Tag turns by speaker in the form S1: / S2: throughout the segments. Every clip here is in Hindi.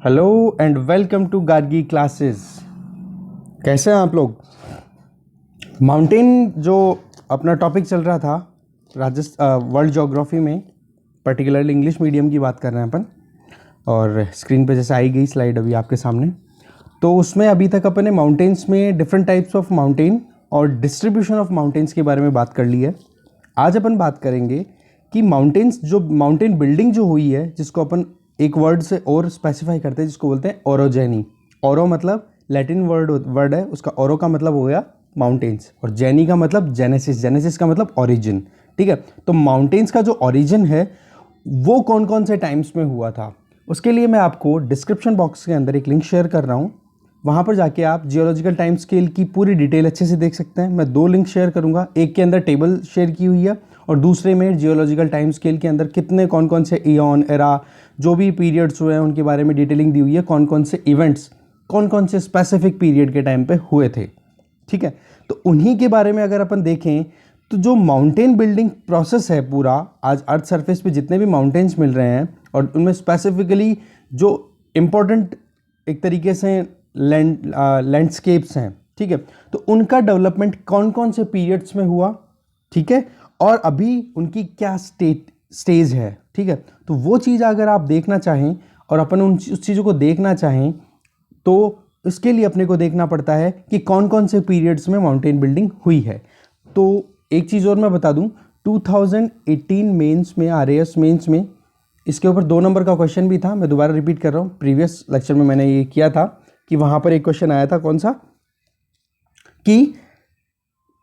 S1: Hello and welcome to Gargi classes. कैसे हैं आप लोग? माउंटेन जो अपना टॉपिक चल रहा था वर्ल्ड ज्योग्राफी में, पर्टिकुलरली इंग्लिश मीडियम की बात कर रहे हैं अपन, और स्क्रीन पे जैसे आई गई स्लाइड अभी आपके सामने, तो उसमें अभी तक अपन ने माउंटेन्स में डिफरेंट टाइप्स ऑफ माउंटेन और डिस्ट्रीब्यूशन ऑफ माउंटेन्स के बारे में बात कर ली है। आज अपन बात करेंगे कि माउंटेन्स जो माउंटेन बिल्डिंग जो हुई है, जिसको अपन एक वर्ड से और स्पेसिफाई करते हैं, जिसको बोलते हैं ओरोजेनी। ओरो मतलब लैटिन वर्ड है, उसका ओरो का मतलब हो गया माउंटेन्स, और जेनी का मतलब जेनेसिस, जेनेसिस का मतलब ओरिजिन। ठीक है, तो माउंटेन्स का जो ओरिजिन है वो कौन कौन से टाइम्स में हुआ था, उसके लिए मैं आपको डिस्क्रिप्शन बॉक्स के अंदर एक लिंक शेयर कर रहा हूँ। वहाँ पर जाके आप जियोलॉजिकल टाइम स्केल की पूरी डिटेल अच्छे से देख सकते हैं। मैं दो लिंक शेयर करूँगा, एक के अंदर टेबल शेयर की हुई है और दूसरे में जियोलॉजिकल टाइम स्केल के अंदर कितने कौन कौन से इयॉन एरा जो भी पीरियड्स हुए हैं उनके बारे में डिटेलिंग दी हुई है, कौन कौन से इवेंट्स कौन कौन से स्पेसिफिक पीरियड के टाइम पे हुए थे। ठीक है, तो उन्हीं के बारे में अगर अपन देखें तो जो माउंटेन बिल्डिंग प्रोसेस है पूरा, आज अर्थ सरफेस पे जितने भी माउंटेन्स मिल रहे हैं और उनमें स्पेसिफिकली जो इम्पोर्टेंट एक तरीके से लैंडस्केप्स हैं, ठीक है, तो उनका डेवलपमेंट कौन कौन से पीरियड्स में हुआ, ठीक है, और अभी उनकी क्या स्टेज है। ठीक है, तो वो चीज़ अगर आप देखना चाहें और अपन उस चीज़ों को देखना चाहें तो इसके लिए अपने को देखना पड़ता है कि कौन कौन से पीरियड्स में माउंटेन बिल्डिंग हुई है। तो एक चीज़ और मैं बता दूं, 2018 मेंस में, आरएएस मेंस में इसके ऊपर 2 नंबर का क्वेश्चन भी था। मैं दोबारा रिपीट कर रहा हूँ, प्रीवियस लेक्चर में मैंने ये किया था कि वहाँ पर एक क्वेश्चन आया था, कौन सा, कि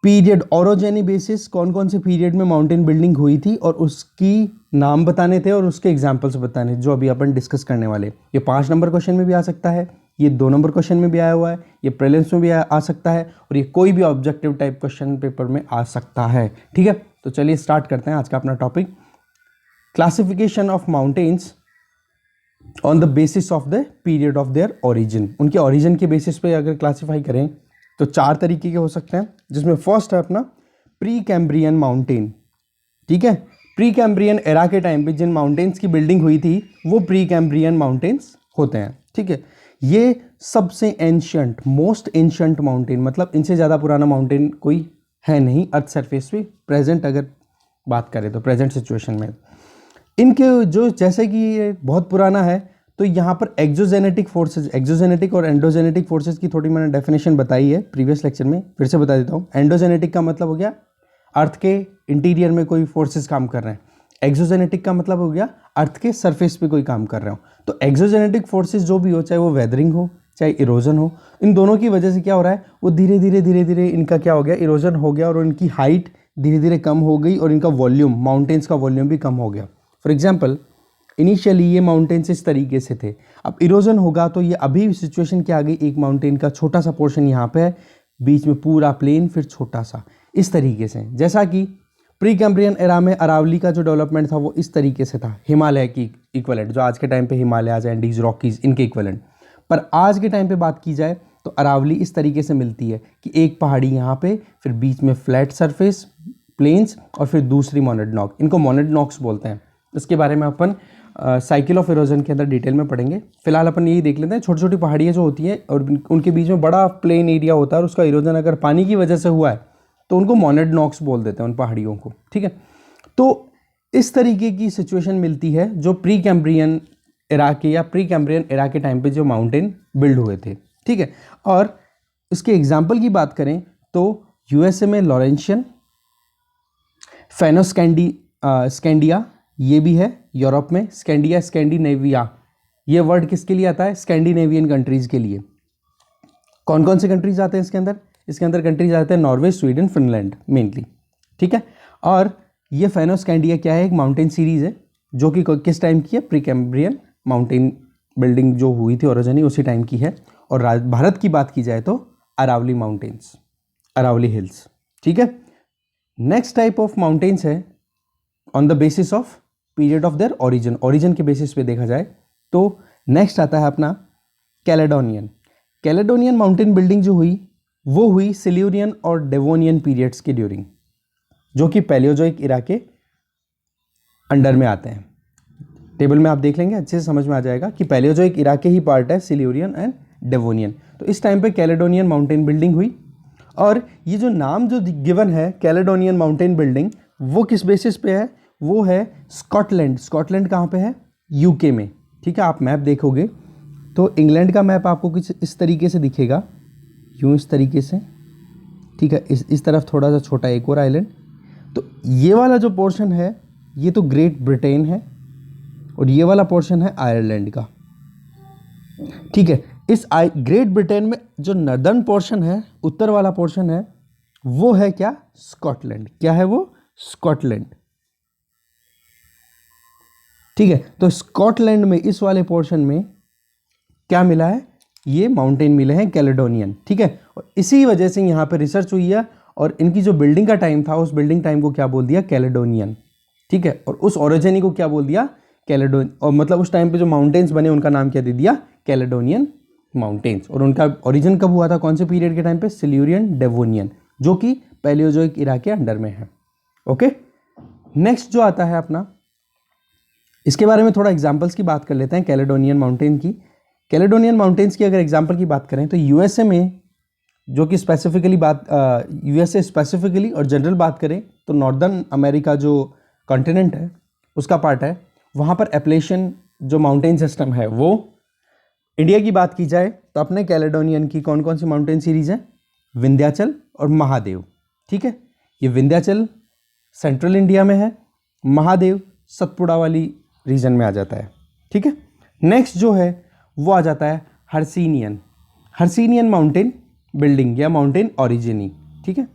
S1: पीरियड ओरोजेनी बेसिस कौन कौन से पीरियड में माउंटेन बिल्डिंग हुई थी और उसकी नाम बताने थे और उसके एग्जाम्पल्स बताने, जो अभी अपन डिस्कस करने वाले। ये 5 नंबर क्वेश्चन में भी आ सकता है, ये 2 नंबर क्वेश्चन में भी आया हुआ है, ये प्रीलिम्स में भी आ सकता है, और ये कोई भी ऑब्जेक्टिव टाइप क्वेश्चन पेपर में आ सकता है। ठीक है, तो चलिए स्टार्ट करते हैं आज का अपना topic, classification of mountains on the basis of the period of their origin. उनके ओरिजिन के बेसिस पे अगर क्लासीफाई करें तो 4 तरीके के हो सकते हैं, जिसमें फर्स्ट है अपना प्री कैम्ब्रियन माउंटेन। ठीक है, प्री कैम्ब्रियन एरा के टाइम पे जिन माउंटेन्स की बिल्डिंग हुई थी वो प्री कैम्ब्रियन माउंटेन्स होते हैं। ठीक है, ये सबसे एंशियंट, मोस्ट एंशियंट माउंटेन, मतलब इनसे ज़्यादा पुराना माउंटेन कोई है नहीं अर्थ सरफेस पे, प्रेजेंट अगर बात करें तो प्रेजेंट सिचुएशन में। इनके जो, जैसे कि ये बहुत पुराना है, तो यहाँ पर एक्सोजेनेटिक फोर्सेज, एक्सोजेनेटिक और एंडोजेनेटिक फोर्सेज की थोड़ी मैंने डेफिनेशन बताई है प्रीवियस लेक्चर में, फिर से बता देता हूँ। एंडोजेनेटिक का मतलब हो गया अर्थ के इंटीरियर में कोई फोर्सेज काम कर रहे हैं, एक्सोजेनेटिक का मतलब हो गया अर्थ के सरफेस पे कोई काम कर रहे हो। तो एक्सोजेनेटिक फोर्सेज जो भी हो, चाहे वो वेदरिंग हो चाहे इरोजन हो, इन दोनों की वजह से क्या हो रहा है, वो धीरे धीरे इनका क्या हो गया, इरोजन हो गया और उनकी हाइट धीरे धीरे कम हो गई और इनका वॉल्यूम, माउंटेन्स का वॉल्यूम भी कम हो गया। फॉर एग्जाम्पल, इनिशियली ये माउंटेन्स इस तरीके से थे, अब इरोजन होगा तो ये अभी सिचुएशन क्या आ गई, एक माउंटेन का छोटा सा पोर्शन यहाँ पे है, बीच में पूरा प्लेन, फिर छोटा सा, इस तरीके से। जैसा कि प्री कैम्ब्रियन एरा में अरावली का जो डेवलपमेंट था वो इस तरीके से था, हिमालय की इक्वलेंट, जो आज के टाइम पे हिमालयाज, एंडीज, रॉकीज, इनके इक्वलेंट। पर आज के टाइम पे बात की जाए तो अरावली इस तरीके से मिलती है कि एक पहाड़ी यहाँ पे, फिर बीच में फ्लैट सरफेस प्लेन्स, और फिर दूसरी मोनेडनॉक, इनको मोनेडनॉक्स बोलते हैं। इसके बारे में अपन साइकिल ऑफ इरोजन के अंदर डिटेल में पढ़ेंगे। फिलहाल अपन यही देख लेते हैं, छोटी छोटी पहाड़ियाँ जो होती हैं और उनके बीच में बड़ा प्लेन एरिया होता है और उसका इरोजन अगर पानी की वजह से हुआ है तो उनको मोनेडनॉक्स बोल देते हैं उन पहाड़ियों को। ठीक है, तो इस तरीके की सिचुएशन मिलती है जो प्री कैम्ब्रियन एरा के या प्री कैम्ब्रियन एरा के टाइम पे जो माउंटेन बिल्ड हुए थे। ठीक है, और इसके एग्जाम्पल की बात करें तो यूएसए में लॉरेंशियन, स्कैंडिया, ये भी है यूरोप में स्कैंडिया, स्कैंडिनेविया, ये वर्ड किसके लिए आता है, स्कैंडिनेवियन कंट्रीज के लिए। कौन कौन से कंट्रीज आते हैं इसके अंदर, इसके अंदर कंट्रीज आते हैं नॉर्वे, स्वीडन, फिनलैंड मेनली। ठीक है, और ये फेनोस्कैंडिया क्या है, एक माउंटेन सीरीज है जो कि किस टाइम की है, प्री कैम्ब्रियन माउंटेन बिल्डिंग जो हुई थी ओरिजिनली उसी टाइम की है। और भारत की बात की जाए तो अरावली माउंटेन्स, अरावली हिल्स। ठीक है, नेक्स्ट टाइप ऑफ माउंटेन्स है on the basis of period of their origin, origin के बेसिस पे देखा जाए तो नेक्स्ट आता है अपना कैलेडोनियन। कैलेडोनियन माउंटेन बिल्डिंग जो हुई वो हुई सिल्यूरियन और डेवोनियन पीरियड्स के ड्यूरिंग, जो कि पैलियोजोइक इरा के अंडर में आते हैं। टेबल में आप देख लेंगे, अच्छे से समझ में आ जाएगा कि पैलियोजोइक इरा के ही पार्ट है सिल्यूरियन एंड डेवोनियन। तो इस टाइम पे कैलेडोनियन माउंटेन बिल्डिंग हुई, और ये जो नाम जो गिवन है कैलेडोनियन माउंटेन बिल्डिंग, वो किस बेसिस पे है? वो है स्कॉटलैंड। स्कॉटलैंड कहाँ पे है? यूके में। ठीक है, आप मैप देखोगे तो इंग्लैंड का मैप आपको कुछ इस तरीके से दिखेगा, यूँ इस तरीके से। ठीक है, इस तरफ थोड़ा सा छोटा एक और आइलैंड। तो ये वाला जो पोर्शन है ये तो ग्रेट ब्रिटेन है, और ये वाला पोर्शन है आयरलैंड का। ठीक है, इस ग्रेट ब्रिटेन में जो नर्दर्न पोर्शन है, उत्तर वाला पोर्शन है, वो है क्या? स्कॉटलैंड। क्या है वो? स्कॉटलैंड। ठीक है, तो स्कॉटलैंड में इस वाले पोर्शन में क्या मिला है? ये माउंटेन मिले हैं कैलेडोनियन। ठीक है, और इसी वजह से यहाँ पे रिसर्च हुई है, और इनकी जो बिल्डिंग का टाइम था उस बिल्डिंग टाइम को क्या बोल दिया? कैलेडोनियन। ठीक है, और उस ओरिजिनी को क्या बोल दिया? कैलेडोन। और मतलब उस टाइम पे जो माउंटेन्स बने उनका नाम क्या दे दिया? Caledonian mountains. और उनका ओरिजिन कब हुआ था? कौन से पीरियड के टाइम पे? सिल्यूरियन डेवोनियन, जो कि पैलियोजोइक इरा के अंडर में है। ओके, नेक्स्ट जो आता है अपना, इसके बारे में थोड़ा एग्जांपल्स की बात कर लेते हैं कैलेडोनियन माउंटेन की। कैलेडोनियन माउंटेन्स की अगर एग्जांपल की बात करें तो यूएसए में, जो कि स्पेसिफिकली बात यूएसए स्पेसिफिकली और जनरल बात करें तो नॉर्दर्न अमेरिका जो कॉन्टिनेंट है उसका पार्ट है, वहाँ पर एप्लेशियन जो माउंटेन सिस्टम है वो। इंडिया की बात की जाए तो अपने कैलेडोनियन की कौन कौन सी माउंटेन सीरीज है? विंध्याचल और महादेव। ठीक है, ये विंध्याचल सेंट्रल इंडिया में है, महादेव सतपुड़ा वाली रीजन में आ जाता है। ठीक है, नेक्स्ट जो है वो आ जाता है हर्सिनियन। हर्सिनियन माउंटेन बिल्डिंग या माउंटेन ओरिजिनी। ठीक है,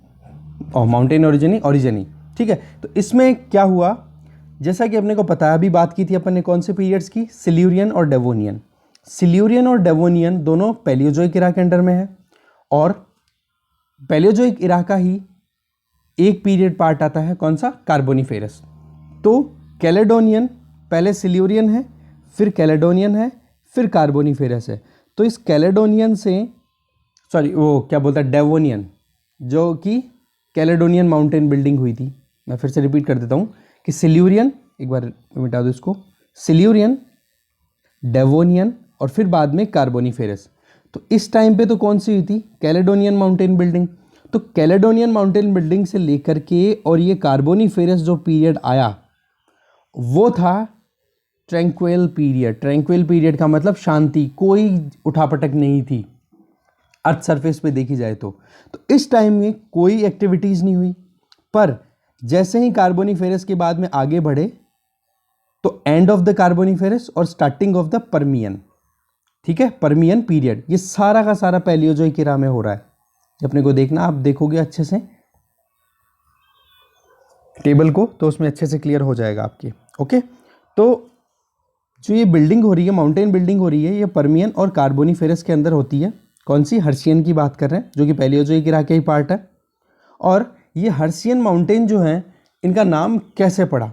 S1: और माउंटेन ओरिजिनी। ठीक है, तो इसमें क्या हुआ? जैसा कि अपने को पता है, अभी बात की थी अपन ने कौन से पीरियड्स की? सिल्यूरियन और डेवोनियन। सिल्यूरियन और डेवोनियन दोनों पैलियोजोइक इरा के अंडर में है, और पैलियोजोइक इरा का ही एक पीरियड पार्ट आता है, कौन सा? कार्बोनिफेरस। तो कैलेडोनियन पहले सिल्यूरियन है, फिर कैलेडोनियन है, फिर कार्बोनिफेरस है। तो इस कैलेडोनियन से, सॉरी वो क्या बोलता है, डेवोनियन, जो कि कैलेडोनियन माउंटेन बिल्डिंग हुई थी। मैं फिर से रिपीट कर देता हूँ कि सिल्यूरियन, एक बार मिटा दो इसको, सिल्यूरियन, डेवोनियन और फिर बाद में कार्बोनिफेरस। तो इस टाइम पे तो कौन सी हुई थी? Caledonian mountain building. तो कैलेडोनियन माउंटेन बिल्डिंग से लेकर के और ये कार्बोनिफेरस जो पीरियड आया वो था ट्रैंक्विल पीरियड। ट्रैंक्विल पीरियड का मतलब शांति, कोई उठापटक नहीं थी अर्थ सरफेस पे देखी जाए तो इस टाइम में कोई एक्टिविटीज नहीं हुई। पर जैसे ही कार्बोनिफेरस के बाद में आगे बढ़े तो एंड ऑफ द कार्बोनिफेरस और स्टार्टिंग ऑफ द पर्मियन, ठीक है, पर्मियन पीरियड, ये सारा का सारा पैलियोजोइक इरा में हो रहा है। अपने को देखना, आप देखोगे अच्छे से टेबल को तो उसमें अच्छे से क्लियर हो जाएगा आपके। ओके, तो जो ये बिल्डिंग हो रही है, माउंटेन बिल्डिंग हो रही है, ये पर्मियन और कार्बोनिफेरस के अंदर होती है। कौन सी? हर्शियन की बात कर रहे हैं, जो कि पैलियोजोइक इरा का ही पार्ट है। और ये हर्शियन माउंटेन जो है, इनका नाम कैसे पड़ा?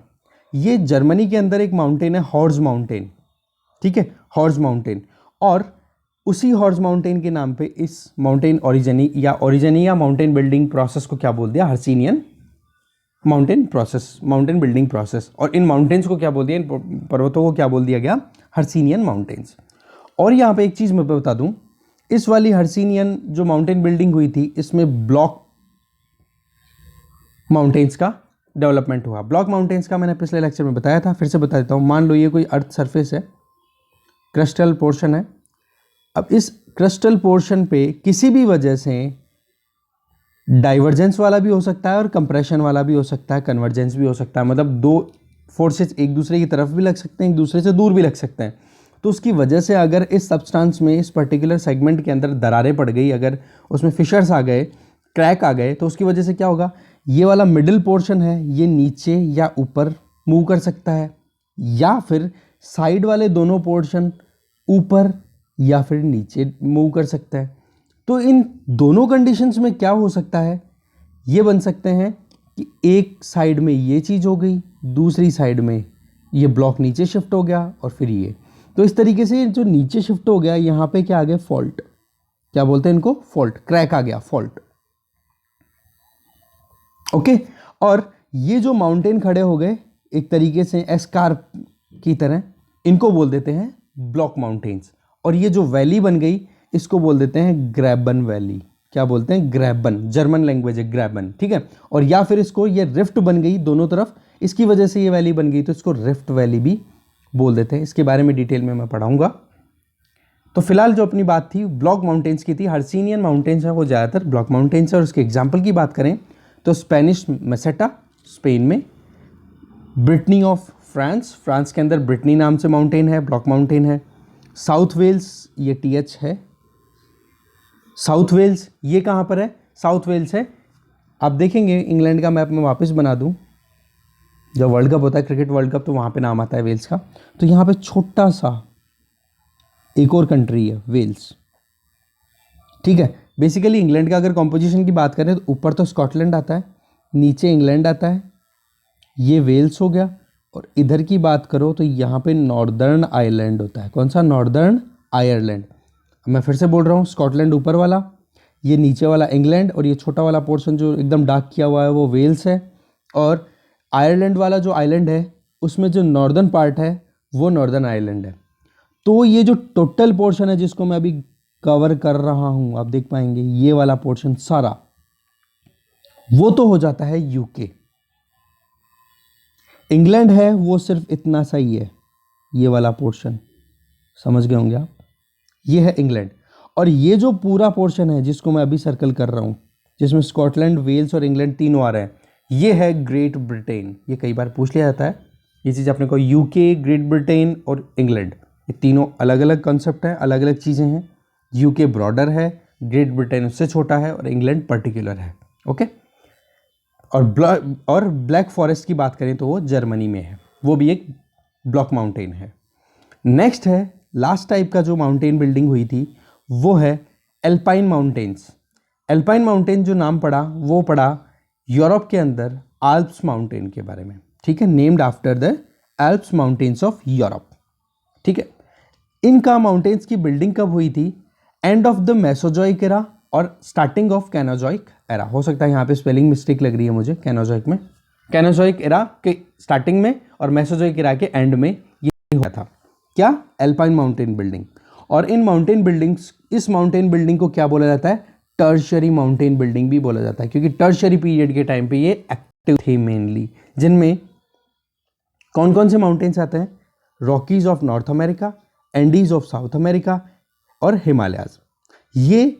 S1: ये जर्मनी के अंदर एक माउंटेन है, हॉर्ज माउंटेन। ठीक है, हॉर्ज माउंटेन, और उसी हॉर्ज माउंटेन के नाम पे इस माउंटेन ओरिजिनी या माउंटेन बिल्डिंग प्रोसेस को क्या बोल दिया? Hercynian mountain process, mountain building process. और इन माउंटेन्स को क्या बोल दिया? इन पर्वतों को क्या बोल दिया गया? Hercynian mountains. और यहाँ पे एक चीज़ मैं बता दूँ, इस वाली हर्सिनियन जो माउंटेन बिल्डिंग हुई थी, इसमें ब्लॉक माउंटेन्स का डेवलपमेंट हुआ। ब्लॉक माउंटेन्स का मैंने पिछले लेक्चर में बताया था, फिर से बता देता हूँ। मान लो ये कोई अर्थ सरफेस है, क्रिस्टल पोर्शन है। अब इस क्रिस्टल पोर्शन पे किसी भी वजह से डाइवर्जेंस वाला भी हो सकता है और कंप्रेशन वाला भी हो सकता है, कन्वर्जेंस भी हो सकता है। मतलब दो फोर्सेस एक दूसरे की तरफ भी लग सकते हैं, एक दूसरे से दूर भी लग सकते हैं। तो उसकी वजह से अगर इस सब्सटेंस में, इस पर्टिकुलर सेगमेंट के अंदर दरारें पड़ गई, अगर उसमें फिशर्स आ गए, क्रैक आ गए, तो उसकी वजह से क्या होगा? ये वाला मिडिल पोर्शन है, ये नीचे या ऊपर मूव कर सकता है, या फिर साइड वाले दोनों पोर्शन ऊपर या फिर नीचे मूव कर सकता है। तो इन दोनों कंडीशंस में क्या हो सकता है? ये बन सकते हैं कि एक साइड में ये चीज़ हो गई, दूसरी साइड में ये ब्लॉक नीचे शिफ्ट हो गया, और फिर ये, तो इस तरीके से जो नीचे शिफ्ट हो गया, यहाँ पे क्या आ गया? फॉल्ट। क्या बोलते हैं इनको? फॉल्ट, क्रैक आ गया, फॉल्ट। ओके, और ये जो माउंटेन खड़े हो गए एक तरीके से एस्कार्प की तरह, इनको बोल देते हैं ब्लॉक माउंटेन्स। और ये जो वैली बन गई इसको बोल देते हैं ग्रैबन वैली। क्या बोलते हैं? ग्रैबन, जर्मन लैंग्वेज है ग्रैबन, ठीक है। और या फिर इसको ये रिफ्ट बन गई दोनों तरफ, इसकी वजह से ये वैली बन गई तो इसको रिफ्ट वैली भी बोल देते हैं। इसके बारे में डिटेल में मैं पढ़ाऊंगा। तो फिलहाल जो अपनी बात थी ब्लॉक माउंटेन्स की थी। हर्सिनियन माउंटेन्स है वो ज़्यादातर ब्लॉक माउंटेन्स है। और उसके एग्जाम्पल की बात करें तो स्पेनिश मेसेटा स्पेन में, ब्रिटनी ऑफ फ्रांस, फ्रांस के अंदर ब्रिटनी नाम से माउंटेन है, ब्लॉक माउंटेन है। साउथ वेल्स, ये TH है, साउथ वेल्स ये कहाँ पर है? साउथ वेल्स है, आप देखेंगे इंग्लैंड का मैप में वापस बना दूँ, जब वर्ल्ड कप होता है क्रिकेट वर्ल्ड कप तो वहाँ पे नाम आता है वेल्स का। तो यहाँ पे छोटा सा एक और कंट्री है वेल्स, ठीक है। बेसिकली इंग्लैंड का अगर कॉम्पोजिशन की बात करें तो ऊपर तो स्कॉटलैंड आता है, नीचे इंग्लैंड आता है, ये वेल्स हो गया। और इधर की बात करो तो यहाँ पे नॉर्दर्न आयरलैंड होता है। कौन सा? Northern Ireland. मैं फिर से बोल रहा हूँ, स्कॉटलैंड ऊपर वाला, ये नीचे वाला इंग्लैंड, और ये छोटा वाला पोर्शन जो एकदम डार्क किया हुआ है वो वेल्स है। और आयरलैंड वाला जो आइलैंड है उसमें जो नॉर्दर्न पार्ट है वो नॉर्दर्न आयरलैंड है। तो ये जो टोटल पोर्शन है जिसको मैं अभी कवर कर रहा हूँ, आप देख पाएंगे ये वाला पोर्शन सारा, वो तो हो जाता है यूके। इंग्लैंड है वो सिर्फ इतना सा ही है, ये वाला पोर्शन, समझ गए होंगे आप, ये है इंग्लैंड। और ये जो पूरा पोर्शन है जिसको मैं अभी सर्कल कर रहा हूँ, जिसमें स्कॉटलैंड, वेल्स और इंग्लैंड तीनों आ रहे हैं, ये है ग्रेट ब्रिटेन। ये कई बार पूछ लिया जाता है ये चीज़ अपने को, यूके, ग्रेट ब्रिटेन और इंग्लैंड, ये तीनों अलग अलग कॉन्सेप्ट है, अलग अलग चीज़ें हैं। यूके ब्रॉडर है, ग्रेट ब्रिटेन उससे छोटा है, और इंग्लैंड पर्टिकुलर है, ओके। और ब्लैक फॉरेस्ट की बात करें तो वो जर्मनी में है, वो भी एक ब्लॉक माउंटेन है। नेक्स्ट है, लास्ट टाइप का जो माउंटेन बिल्डिंग हुई थी वो है एल्पाइन माउंटेन्स। एल्पाइन माउंटेन जो नाम पड़ा वो पड़ा यूरोप के अंदर आल्प्स माउंटेन के बारे में, ठीक है, named after the Alps mountains of Europe, ठीक है। इनका माउंटेन्स की बिल्डिंग कब हुई थी? End of the Mesozoic era और स्टार्टिंग ऑफ कैनोजोइक एरा। हो सकता है यहाँ पे स्पेलिंग मिस्टेक लग रही है मुझे, कैनोजोइक में, कैनोजोइक एरा के स्टार्टिंग में और मेसोजोइक एरा के एंड में ये हुआ था। क्या? Alpine mountain building. और इन माउंटेन बिल्डिंग्स, इस माउंटेन बिल्डिंग को क्या बोला जाता है? टर्शरी माउंटेन बिल्डिंग भी बोला जाता है, क्योंकि टर्शरी पीरियड के टाइम पे ये एक्टिव थे मेनली। जिनमें कौन कौन से माउंटेन्स आते हैं? Rockies of north America, Andes of south America और हिमालयाज। ये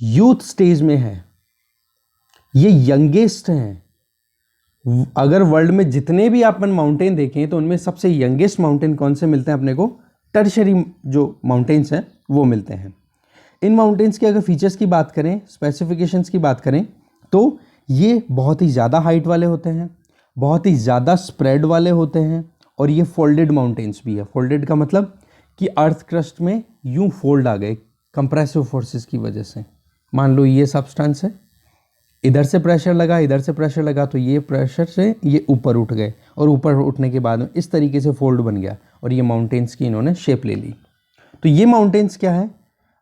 S1: यूथ स्टेज में है, ये यंगेस्ट हैं। अगर वर्ल्ड में जितने भी अपन माउंटेन देखें तो उनमें सबसे यंगेस्ट माउंटेन कौन से मिलते हैं अपने को? टर्शरी जो माउंटेन्स हैं वो मिलते हैं। इन माउंटेन्स के अगर फीचर्स की बात करें, स्पेसिफिकेशंस की बात करें, तो ये बहुत ही ज़्यादा हाइट वाले होते हैं, बहुत ही ज़्यादा स्प्रेड वाले होते हैं, और ये फोल्डेड माउंटेन्स भी है। फोल्डेड का मतलब कि अर्थ क्रस्ट में यूं फोल्ड आ गए कंप्रेसिव फोर्सेस की वजह से। मान लो ये सब्सटेंस है, इधर से प्रेशर लगा, इधर से प्रेशर लगा, तो ये प्रेशर से ये ऊपर उठ गए, और ऊपर उठने के बाद में इस तरीके से फोल्ड बन गया, और ये माउंटेन्स की इन्होंने शेप ले ली। तो ये माउंटेन्स क्या है?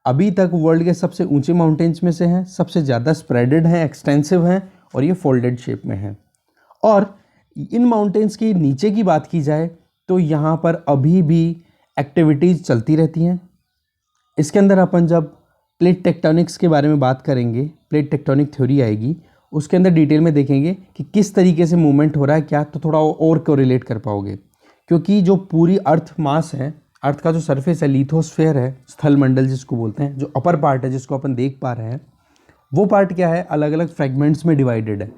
S1: अभी तक वर्ल्ड के सबसे ऊंचे माउंटेन्स में से हैं, सबसे ज़्यादा स्प्रेडेड हैं, एक्सटेंसिव हैं, और ये फोल्डेड शेप में हैं। और इन माउंटेन्स के नीचे की बात की जाए तो यहाँ पर अभी भी एक्टिविटीज़ चलती रहती हैं। इसके अंदर अपन जब प्लेट टेक्टोनिक्स के बारे में बात करेंगे, प्लेट टेक्टोनिक थ्योरी आएगी, उसके अंदर डिटेल में देखेंगे कि किस तरीके से मूवमेंट हो रहा है क्या, तो थोड़ा और कोरिलेट कर पाओगे। क्योंकि जो पूरी अर्थ मास है, अर्थ का जो सरफेस है, लिथोस्फेयर है, स्थल मंडल जिसको बोलते हैं, जो अपर पार्ट है जिसको अपन देख पा रहे हैं, वो पार्ट क्या है? अलग अलग फ्रेगमेंट्स में डिवाइडेड है,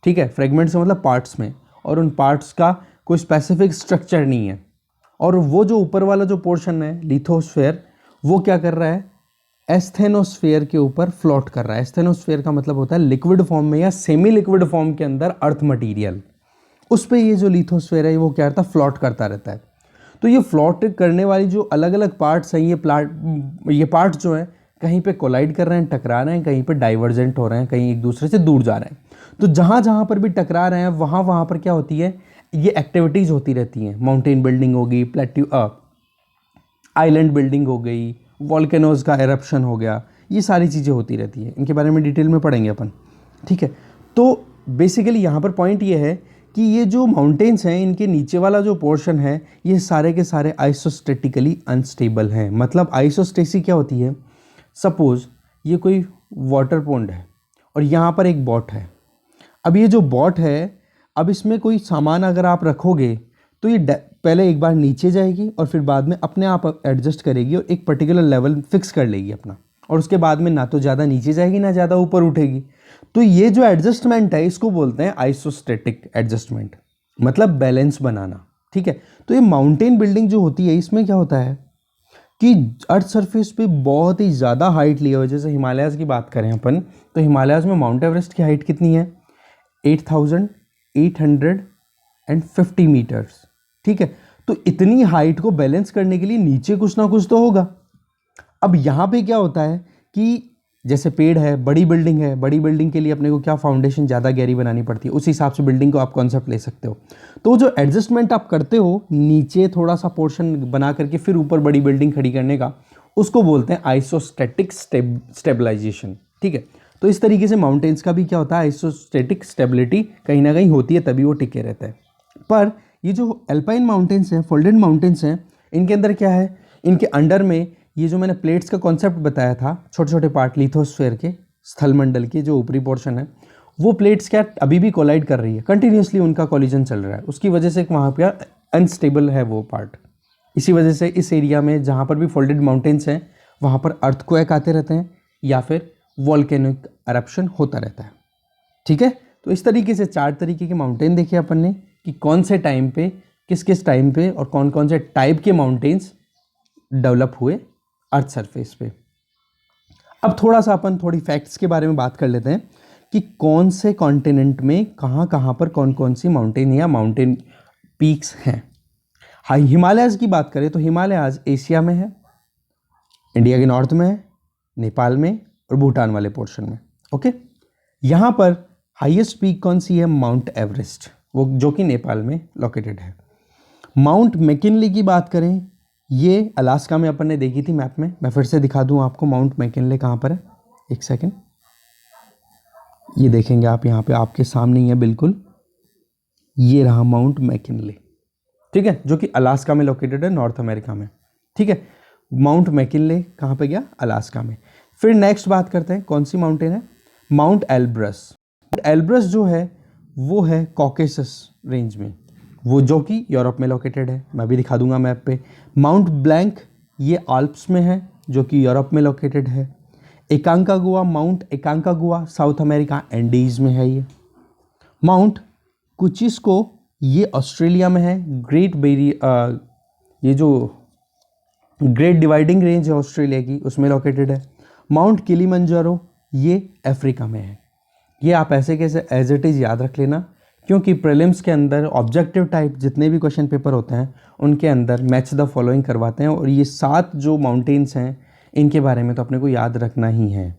S1: ठीक है। फ्रेगमेंट्स मतलब पार्ट्स में, और उन पार्ट्स का कोई स्पेसिफिक स्ट्रक्चर नहीं है। और वो जो ऊपर वाला जो पोर्शन है लिथोस्फेयर, वो क्या कर रहा है? एस्थेनोस्फेयर के ऊपर फ्लोट कर रहा है। एस्थेनोस्फेयर का मतलब होता है लिक्विड फॉर्म में या सेमी लिक्विड फॉर्म के अंदर अर्थ मटेरियल, उस पे ये जो लिथोस्फेयर है वो क्या करता है? फ्लोट करता रहता है। तो ये फ्लोट करने वाली जो अलग अलग पार्ट्स हैं, ये पार्ट्स जो हैं कहीं पे कोलाइड कर रहे हैं, टकरा रहे हैं, कहीं पे डाइवर्जेंट हो रहे हैं, कहीं एक दूसरे से दूर जा रहे हैं। तो जहाँ जहाँ पर भी टकरा रहे हैं वहाँ वहाँ पर क्या होती है? ये एक्टिविटीज़ होती रहती हैं। माउंटेन बिल्डिंग हो गई, आइलैंड बिल्डिंग हो गई, वॉल्केनोज का एरप्शन हो गया, ये सारी चीज़ें होती रहती हैं। इनके बारे में डिटेल में पढ़ेंगे अपन, ठीक है। तो बेसिकली यहाँ पर पॉइंट ये है कि ये जो माउंटेन्स हैं इनके नीचे वाला जो पोर्शन है ये सारे के सारे आइसोस्टेटिकली अनस्टेबल हैं। मतलब आइसोस्टेसी क्या होती है, सपोज ये कोई वाटर पॉन्ड है और यहाँ पर एक बॉट है। अब ये जो बॉट है, अब इसमें कोई सामान अगर आप रखोगे तो ये पहले एक बार नीचे जाएगी और फिर बाद में अपने आप एडजस्ट करेगी और एक पर्टिकुलर लेवल फिक्स कर लेगी अपना, और उसके बाद में ना तो ज़्यादा नीचे जाएगी ना ज़्यादा ऊपर उठेगी। तो ये जो एडजस्टमेंट है इसको बोलते हैं आइसोस्टेटिक एडजस्टमेंट, मतलब बैलेंस बनाना। ठीक है, तो ये माउंटेन बिल्डिंग जो होती है इसमें क्या होता है कि अर्थ सरफेस पे बहुत ही ज़्यादा हाइट लिया हुआ है। जैसे हिमालयाज़ की बात करें अपन, तो हिमालयाज़ में माउंट एवरेस्ट की हाइट कितनी है, 8,850 मीटर्स। ठीक है, तो इतनी हाइट को बैलेंस करने के लिए नीचे कुछ ना कुछ तो होगा। अब यहाँ पे क्या होता है कि जैसे पेड़ है, बड़ी बिल्डिंग है, बड़ी बिल्डिंग के लिए अपने को क्या फाउंडेशन ज़्यादा गहरी बनानी पड़ती है, उस हिसाब से बिल्डिंग को आप कॉन्सेप्ट ले सकते हो। तो जो एडजस्टमेंट आप करते हो नीचे थोड़ा सा पोर्शन बना करके फिर ऊपर बड़ी बिल्डिंग खड़ी करने का, उसको बोलते हैं आइसोस्टैटिक स्टेबलाइजेशन। ठीक है, तो इस तरीके से माउंटेन्स का भी क्या होता है, आइसोस्टैटिक स्टेबिलिटी कहीं ना कहीं होती है, तभी वो टिके रहते हैं। पर ये जो एल्पाइन माउंटेन्स हैं, फोल्डेड माउंटेन्स हैं, इनके अंदर क्या है, इनके अंडर में ये जो मैंने प्लेट्स का कॉन्सेप्ट बताया था, छोटे छोटे पार्ट लिथोस्फेयर के, स्थलमंडल के जो ऊपरी पोर्शन है, वो प्लेट्स क्या अभी भी कोलाइड कर रही है, कंटिन्यूसली उनका कोलिजन चल रहा है। उसकी वजह से वहाँ पर अनस्टेबल है वो पार्ट। इसी वजह से इस एरिया में जहाँ पर भी फोल्डेड माउंटेन्स हैं वहाँ पर अर्थक्वेक आते रहते हैं या फिर वॉल्केनिक एरप्शन होता रहता है। ठीक है, तो इस तरीके से 4 तरीके के माउंटेन देखे अपन ने कि कौन से टाइम पे, किस किस टाइम पे और कौन कौन से टाइप के माउंटेन्स डेवलप हुए अर्थ सरफेस पे। अब थोड़ा सा अपन थोड़ी फैक्ट्स के बारे में बात कर लेते हैं कि कौन से कॉन्टिनेंट में कहाँ कहाँ पर कौन कौन सी माउंटेन या माउंटेन पीक्स हैं। हाँ, हिमालयाज़ की बात करें तो हिमालयाज़ एशिया में है, इंडिया के नॉर्थ में है, नेपाल में और भूटान वाले पोर्शन में। ओके, यहाँ पर हाईएस्ट पीक कौन सी है, माउंट एवरेस्ट, वो जो कि नेपाल में लोकेटेड है। माउंट मैकिनले की बात करें, ये अलास्का में अपन ने देखी थी मैप में, मैं फिर से दिखा दूँ आपको माउंट मैकिनले कहाँ पर है। एक सेकेंड, ये देखेंगे आप यहाँ पे आपके सामने ही है बिल्कुल, ये रहा माउंट मैकिनले। ठीक है, जो कि अलास्का में लोकेटेड है, नॉर्थ अमेरिका में। ठीक है, माउंट मैकिनले कहाँ पे गया, अलास्का में। फिर नेक्स्ट बात करते हैं कौन सी माउंटेन है, माउंट एल्ब्रस। एल्ब्रस जो है वो है कॉकेसस रेंज में, वो जो कि यूरोप में लोकेटेड है, मैं भी दिखा दूंगा मैप पे। माउंट ब्लैंक ये आल्प्स में है जो कि यूरोप में लोकेटेड है। एकांकागुआ, माउंट एकांकागुआ साउथ अमेरिका एंडीज में है ये। माउंट कुचिस्को ये ऑस्ट्रेलिया में है, ये जो ग्रेट डिवाइडिंग रेंज है ऑस्ट्रेलिया की उसमें लोकेटेड है। माउंट किलिमंजारो ये अफ्रीका में है। ये आप ऐसे कैसे एज इट इज़ याद रख लेना, क्योंकि प्रीलिम्स के अंदर ऑब्जेक्टिव टाइप जितने भी क्वेश्चन पेपर होते हैं उनके अंदर मैच द फॉलोइंग करवाते हैं, और ये 7 जो माउंटेन्स हैं इनके बारे में तो अपने को याद रखना ही है।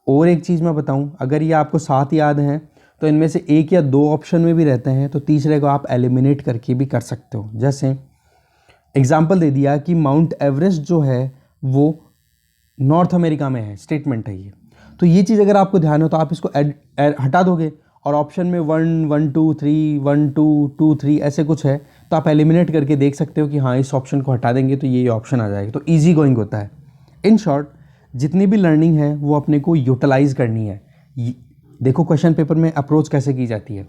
S1: और एक चीज़ मैं बताऊं, अगर ये आपको 7 याद हैं तो इनमें से 1 या 2 ऑप्शन में भी रहते हैं तो तीसरे को आप एलिमिनेट करके भी कर सकते हो। जैसे एग्जाम्पल दे दिया कि माउंट एवरेस्ट जो है वो नॉर्थ अमेरिका में है, स्टेटमेंट है ये, तो ये चीज़ अगर आपको ध्यान हो तो आप इसको हटा दोगे और ऑप्शन में 1 1 2 3 1 2 2 3 ऐसे कुछ है तो आप एलिमिनेट करके देख सकते हो कि हाँ इस ऑप्शन को हटा देंगे तो ये ऑप्शन आ जाएगा। तो ईजी गोइंग होता है। इन शॉर्ट जितनी भी लर्निंग है वो अपने को यूटिलाइज करनी है। देखो क्वेश्चन पेपर में अप्रोच कैसे की जाती है।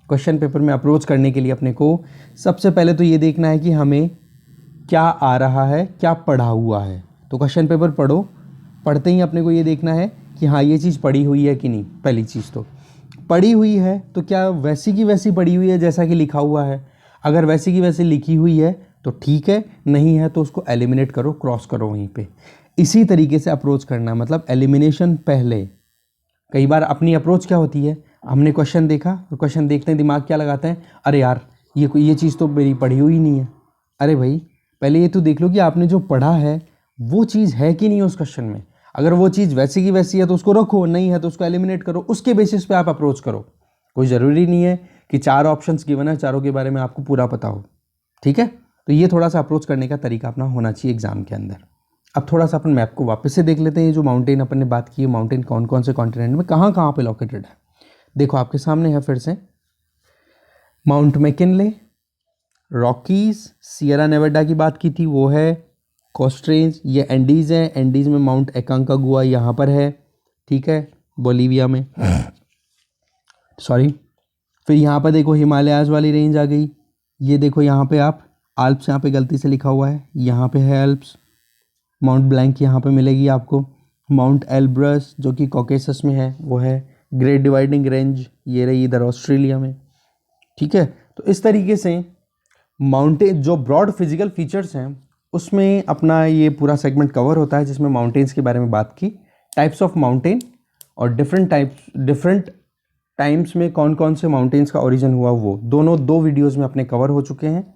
S1: क्वेश्चन पेपर में अप्रोच करने के लिए अपने को सबसे पहले तो ये देखना है कि हमें क्या आ रहा है, क्या पढ़ा हुआ है। तो क्वेश्चन पेपर पढ़ो, पढ़ते ही अपने को ये देखना है कि हाँ ये चीज़ पढ़ी हुई है कि नहीं। पहली चीज़ तो पढ़ी हुई है तो क्या वैसी की वैसी पढ़ी हुई है जैसा कि लिखा हुआ है। अगर वैसी की वैसी लिखी हुई है तो ठीक है, नहीं है तो उसको एलिमिनेट करो, क्रॉस करो वहीं पे। इसी तरीके से अप्रोच करना, मतलब एलिमिनेशन पहले। कई बार अपनी अप्रोच क्या होती है, हमने क्वेश्चन देखा और क्वेश्चन देखते हैं दिमाग क्या लगाते हैं, अरे यार ये चीज़ तो मेरी पढ़ी हुई नहीं है। अरे भाई पहले ये तो देख लो कि आपने जो पढ़ा है वो चीज़ है कि नहीं उस क्वेश्चन में। अगर वो चीज़ वैसी की वैसी है तो उसको रखो, नहीं है तो उसको एलिमिनेट करो, उसके बेसिस पे आप अप्रोच करो। कोई ज़रूरी नहीं है कि 4 ऑप्शंस गिवन है, चारों के बारे में आपको पूरा पता हो। ठीक है, तो ये थोड़ा सा अप्रोच करने का तरीका अपना होना चाहिए एग्जाम के अंदर। अब थोड़ा सा अपन मैप को वापस से देख लेते हैं। ये जो माउंटेन अपन ने बात की है, माउंटेन कौन कौन से कॉन्टिनेंट में कहाँ कहाँ पे लोकेटेड है। देखो आपके सामने है फिर से mount McKinley, Rockies, Sierra Nevada की बात की थी वो है, कोस्ट रेंज, ये एंडीज़ है, एंडीज़ में माउंट एकांकागुआ यहाँ पर है, ठीक है, बोलीविया में, सॉरी। फिर यहाँ पर देखो हिमालयाज़ वाली रेंज आ गई, ये देखो यहाँ पे आप आल्प्स, यहाँ पे गलती से लिखा हुआ है, यहाँ पे है एल्प्स, माउंट ब्लैंक यहाँ पे मिलेगी आपको, माउंट एल्ब्रस जो कि कॉकेसस में है वो है, ग्रेट डिवाइडिंग रेंज ये रही इधर ऑस्ट्रेलिया में, ठीक है। तो इस तरीके से माउंटेन जो ब्रॉड फिजिकल फीचर्स हैं उसमें अपना ये पूरा सेगमेंट कवर होता है, जिसमें माउंटेन्स के बारे में बात की, टाइप्स ऑफ माउंटेन और डिफरेंट टाइम्स में कौन कौन से माउंटेन्स का ओरिजिन हुआ, वो दोनों 2 वीडियोज़ में अपने कवर हो चुके हैं।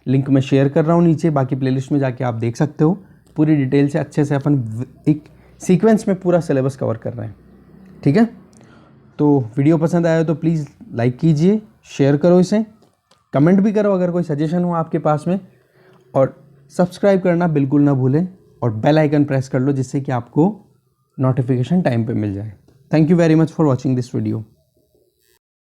S1: लिंक मैं शेयर कर रहा हूँ नीचे, बाकी प्लेलिस्ट में जाके आप देख सकते हो, पूरी डिटेल से अच्छे से अपन एक सीक्वेंस में पूरा सिलेबस कवर कर रहे हैं, ठीक है। तो वीडियो पसंद आया तो प्लीज़ लाइक कीजिए, शेयर करो इसे, कमेंट भी करो अगर कोई सजेशन हो आपके पास में, और सब्सक्राइब करना बिल्कुल ना भूलें, और बेल आइकन प्रेस कर लो जिससे कि आपको नोटिफिकेशन टाइम पे मिल जाए। Thank you very much for watching this video.